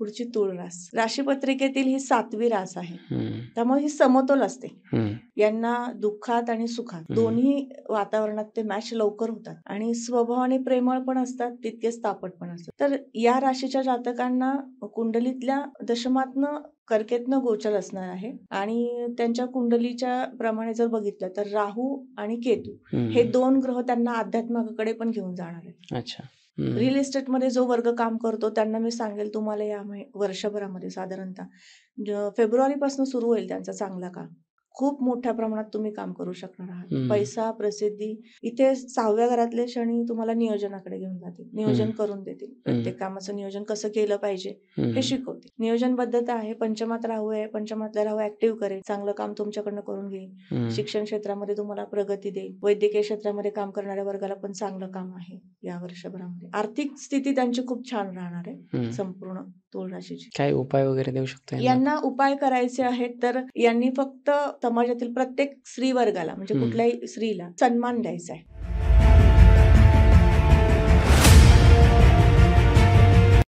पुढची तुळ रास. राशीपत्रिकेतील ही 7वी रास आहे. हम्म. त्यामुळे ही समतोल असते. हम्म. यांना दुःखात आणि सुखात दोन्ही वातावरणात ते मॅच लवकर होतात आणि स्वभावाने प्रेमळ पण असतात, तितकेच तापट पण असतात. तर या राशीच्या जातकांना कुंडलीतल्या दशमातनं कर्केतनं गोचर असणार आहे आणि त्यांच्या कुंडलीच्या प्रमाणे जर बघितलं तर राहू आणि केतू हे 2 ग्रह त्यांना अध्यात्माकडे पण घेऊन जाणार आहेत. अच्छा. रिअल इस्टेटमध्ये जो वर्ग काम करतो त्यांना मी सांगेल तुम्हाला या वर्षभरामध्ये साधारणतः फेब्रुवारीपासून सुरू होईल त्यांचा चांगला काळ. खूप मोठ्या प्रमाणात तुम्ही काम करू शकणार आहात. पैसा, प्रसिद्धी, इथे 6व्या घरातले शनी तुम्हाला नियोजनाकडे घेऊन जातील, नियोजन करून देतील. प्रत्येक कामाचं नियोजन कसं केलं पाहिजे हे शिकवतील. नियोजनबद्धता आहे. पंचमात राहू आहे, पंचमातला राहू ऍक्टिव्ह करेल, चांगलं काम तुमच्याकडनं करून घेईल. शिक्षण क्षेत्रामध्ये तुम्हाला प्रगती देईल. वैद्यकीय क्षेत्रामध्ये काम करणाऱ्या वर्गाला पण चांगलं काम आहे या वर्षभरामध्ये. आर्थिक स्थिती त्यांची खूप छान राहणार आहे संपूर्ण तुळ राशीची. काय उपाय वगैरे देऊ शकतो यांना उपाय करायचे आहेत तर यांनी फक्त समाजातील प्रत्येक स्त्री वर्गाला म्हणजे कुठल्याही स्त्रीला सन्मान द्यायचा आहे.